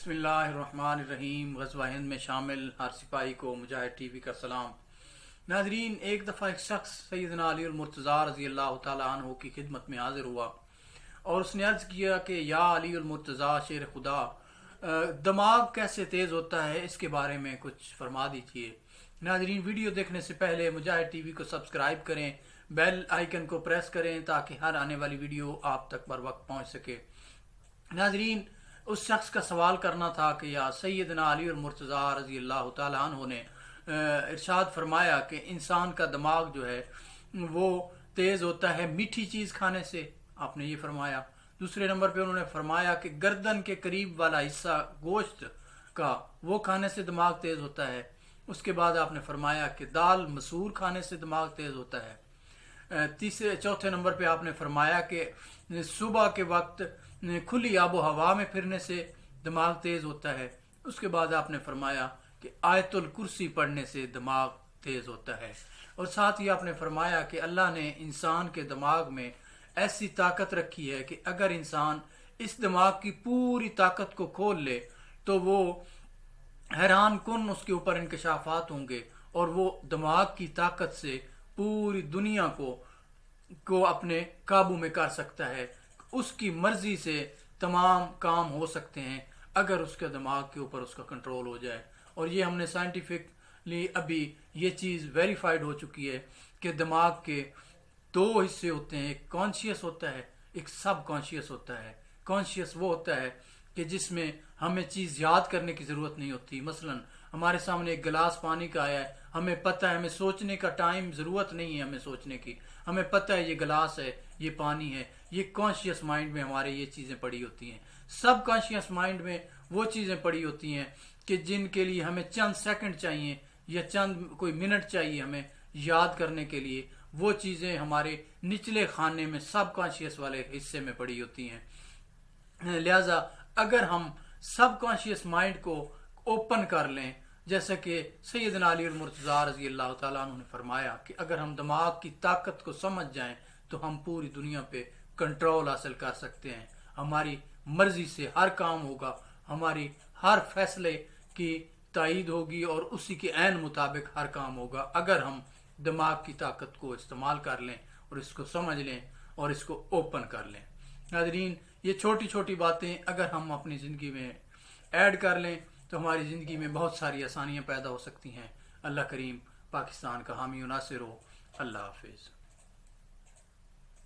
बिस्मिल्लाहिर्रहमानिर्रहीम। ग़ज़वा हिंद में शामिल हर सिपाही को मुजाहिद टीवी का सलाम। नाज़रीन, एक दफ़ा एक शख्स सैयदना अली मुर्तज़ा रज़ी अल्लाह तआला अन्हु की खिदमत में हाजिर हुआ और उसने अर्ज़ किया कि या अली मुर्तज़ा शेर खुदा, दिमाग कैसे तेज़ होता है, इसके बारे में कुछ फरमा दीजिए। नाज़रीन, वीडियो देखने से पहले मुजाहिद टीवी को सब्सक्राइब करें, बेल आइकन को प्रेस करें ताकि हर आने वाली वीडियो आप तक बर वक्त पहुँच सके। नाज़रीन, उस शख्स का सवाल करना था कि या सैयदना अली मुर्तज़ा रज़ी अल्लाह तआला अन्हु ने इरशाद फरमाया कि इंसान का दिमाग जो है वो तेज़ होता है मीठी चीज़ खाने से। आपने ये फरमाया। दूसरे नंबर पे उन्होंने फरमाया कि गर्दन के करीब वाला हिस्सा गोश्त का वो खाने से दिमाग तेज़ होता है। उसके बाद आपने फरमाया कि दाल मसूर खाने से दिमाग तेज़ होता है। चौथे नंबर पे आपने फरमाया कि सुबह के वक्त खुली आबो हवा में फिरने से दिमाग तेज़ होता है। उसके बाद आपने फरमाया कि आयतुल कुर्सी पढ़ने से दिमाग तेज़ होता है। और साथ ही आपने फरमाया कि अल्लाह ने इंसान के दिमाग में ऐसी ताकत रखी है कि अगर इंसान इस दिमाग की पूरी ताकत को खोल ले तो वो हैरान कुन उसके ऊपर इंकशाफात होंगे और वो दिमाग की ताकत से पूरी दुनिया को अपने काबू में कर सकता है। उसकी मर्जी से तमाम काम हो सकते हैं अगर उसके दिमाग के ऊपर उसका कंट्रोल हो जाए। और ये हमने साइंटिफिकली अभी ये चीज़ वेरीफाइड हो चुकी है कि दिमाग के दो हिस्से होते हैं, एक कॉन्शियस होता है, एक सब कॉन्शियस होता है। कॉन्शियस वो होता है कि जिसमें हमें चीज़ याद करने की ज़रूरत नहीं होती। मसलन हमारे सामने एक गिलास पानी का आया है, हमें पता है, हमें सोचने का टाइम ज़रूरत नहीं है, हमें सोचने की, हमें पता है ये गिलास है, ये पानी है। ये कॉन्शियस माइंड में हमारे ये चीज़ें पड़ी होती हैं। सब कॉन्शियस माइंड में वो चीज़ें पड़ी होती हैं कि जिनके लिए हमें चंद सेकंड चाहिए या चंद कोई मिनट चाहिए हमें याद करने के लिए। वो चीज़ें हमारे निचले खाने में सब कॉन्शियस वाले हिस्से में पड़ी होती हैं। लिहाजा अगर हम सब कॉन्शियस माइंड को ओपन कर लें, जैसा कि सैयदना अली मुर्तज़ा रज़ी अल्लाह तआला अन्हु ने फरमाया कि अगर हम दिमाग की ताकत को समझ जाएं तो हम पूरी दुनिया पे कंट्रोल हासिल कर सकते हैं। हमारी मर्जी से हर काम होगा, हमारी हर फैसले की तायीद होगी और उसी के ऐन मुताबिक हर काम होगा अगर हम दिमाग की ताकत को इस्तेमाल कर लें और इसको समझ लें और इसको ओपन कर लें। नाज़रीन, ये छोटी छोटी बातें अगर हम अपनी ज़िंदगी में ऐड कर लें तो हमारी ज़िंदगी में बहुत सारी आसानियाँ पैदा हो सकती हैं। अल्लाह करीम पाकिस्तान का हामी और नासिर हो। अल्लाह हाफिज़।